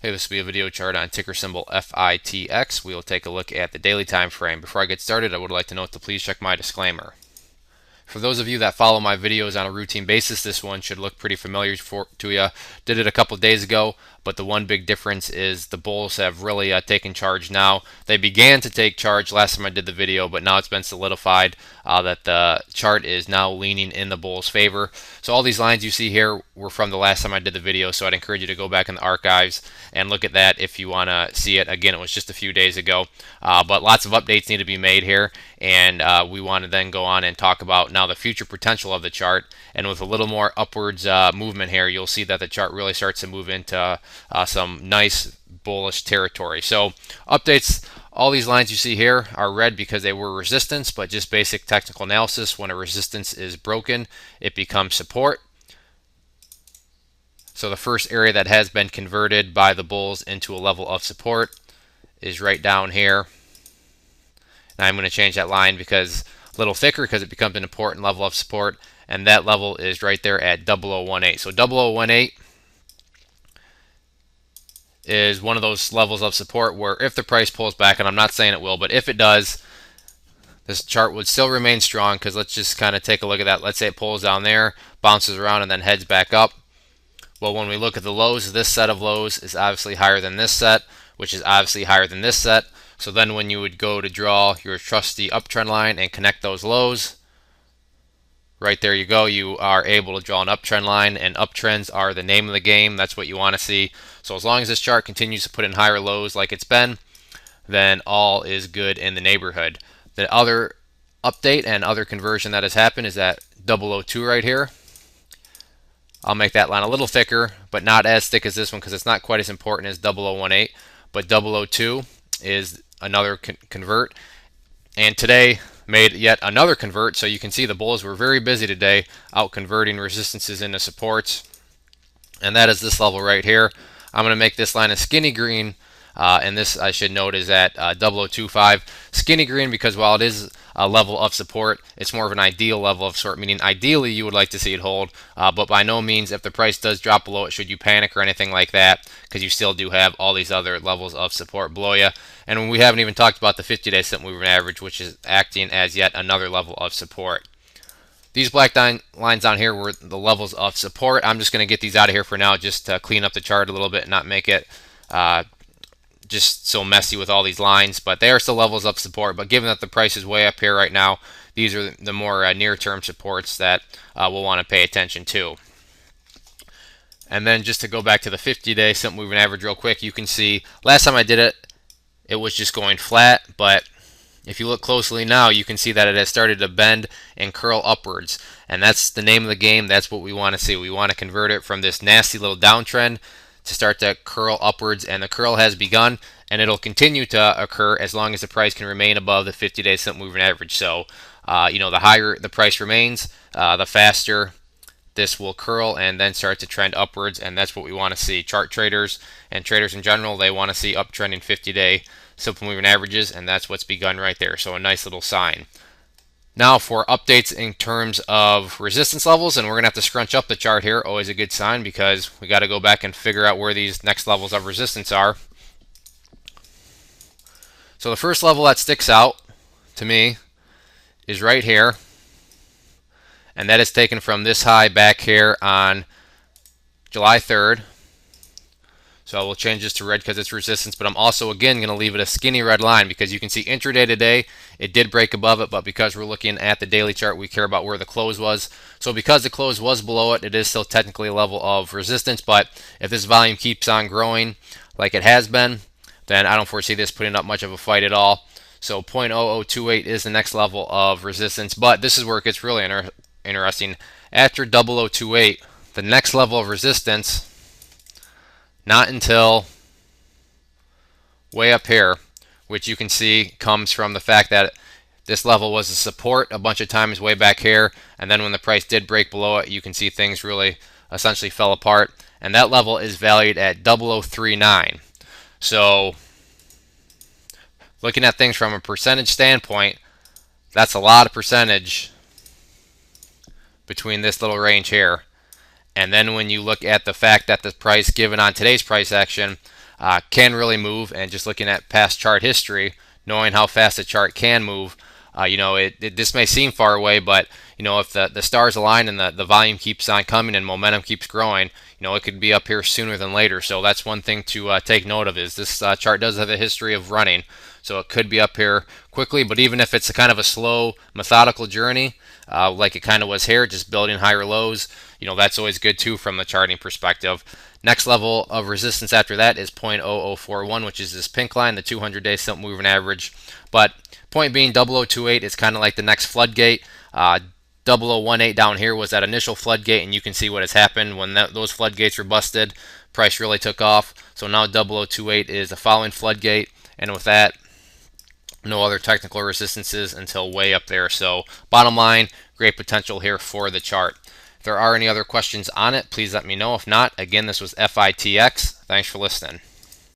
Hey, this will be a video chart on ticker symbol FITX. We will take a look at the daily time frame. Before I get started, I would like to note to please check my disclaimer. For those of you that follow my videos on a routine basis, this one should look pretty familiar to you. Did it a couple days ago, but the one big difference is the bulls have really taken charge now. They began to take charge last time I did the video, but now it's been solidified that the chart is now leaning in the bulls' favor. So all these lines you see here were from the last time I did the video, so I'd encourage you to go back in the archives and look at that if you want to see it. Again, it was just a few days ago, but lots of updates need to be made here, and we want to then go on and talk about now the future potential of the chart. And with a little more upwards movement here, you'll see that the chart really starts to move into some nice bullish territory. So updates, all these lines you see here are red because they were resistance, but just basic technical analysis, when a resistance is broken, it becomes support. So the first area that has been converted by the bulls into a level of support is right down here. Now I'm going to change that line because a little thicker, because it becomes an important level of support, and that level is right there at 0018. So 0018 is one of those levels of support where if the price pulls back, and I'm not saying it will, but if it does, this chart would still remain strong, because let's just kind of take a look at that. Let's say it pulls down there, bounces around, and then heads back up. Well, when we look at the lows, this set of lows is obviously higher than this set, which is obviously higher than this set. So then when you would go to draw your trusty uptrend line and connect those lows, right there you go, you are able to draw an uptrend line, and uptrends are the name of the game. That's what you want to see. So as long as this chart continues to put in higher lows like it's been, then all is good in the neighborhood. The other update and other conversion that has happened is that 002 right here. I'll make that line a little thicker, but not as thick as this one, because it's not quite as important as 0018. But 002 is another convert, and today made yet another convert. So you can see the bulls were very busy today out converting resistances into supports, and that is this level right here. I'm going to make this line a skinny green, and this, I should note, is at 0025. Skinny green because while it is a level of support, it's more of an ideal level of support, meaning ideally you would like to see it hold, but by no means if the price does drop below it should you panic or anything like that, because you still do have all these other levels of support below you. And we haven't even talked about the 50-day simple moving average, which is acting as yet another level of support. These black lines down here were the levels of support. I'm just going to get these out of here for now, just to clean up the chart a little bit and not make it just so messy with all these lines, but they are still levels of support. But given that the price is way up here right now, these are the more near-term supports that we'll want to pay attention to. And then just to go back to the 50-day simple moving average real quick, you can see last time I did it, it was just going flat, but if you look closely now, you can see that it has started to bend and curl upwards, and that's the name of the game. That's what we want to see. We want to convert it from this nasty little downtrend to start to curl upwards, and the curl has begun, and it'll continue to occur as long as the price can remain above the 50-day simple moving average. So the higher the price remains, the faster this will curl and then start to trend upwards, and that's what we want to see. Chart traders and traders in general, they want to see uptrending 50-day simple moving averages, and that's what's begun right there. So a nice little sign. Now for updates in terms of resistance levels, and we're going to have to scrunch up the chart here. Always a good sign, because we got to go back and figure out where these next levels of resistance are. So the first level that sticks out to me is right here, and that is taken from this high back here on July 3rd. So I will change this to red because it's resistance, but I'm also again going to leave it a skinny red line, because you can see intraday today it did break above it, but because we're looking at the daily chart, we care about where the close was. So because the close was below it, it is still technically a level of resistance, but if this volume keeps on growing like it has been, then I don't foresee this putting up much of a fight at all. So 0.0028 is the next level of resistance, but this is where it gets really interesting. After 0028, the next level of resistance, not until way up here, which you can see comes from the fact that this level was a support a bunch of times way back here, and then when the price did break below it, you can see things really essentially fell apart, and that level is valued at 0039. So looking at things from a percentage standpoint, that's a lot of percentage between this little range here. And then when you look at the fact that the price given on today's price action can really move. And just looking at past chart history, knowing how fast a chart can move, this may seem far away, but if the stars align and the volume keeps on coming and momentum keeps growing, it could be up here sooner than later. So that's one thing to take note of, is this chart does have a history of running. So it could be up here quickly, but even if it's a kind of a slow, methodical journey, like it kind of was here, just building higher lows, that's always good too from the charting perspective. Next level of resistance after that is 0.0041, which is this pink line, the 200-day simple moving average. But point being, 0028 is kind of like the next floodgate. 0018 down here was that initial floodgate, and you can see what has happened when those floodgates were busted. Price really took off. So now 0028 is the following floodgate, and with that, no other technical resistances until way up there. So bottom line, great potential here for the chart. If there are any other questions on it, please let me know. If not, again, this was FITX. Thanks for listening.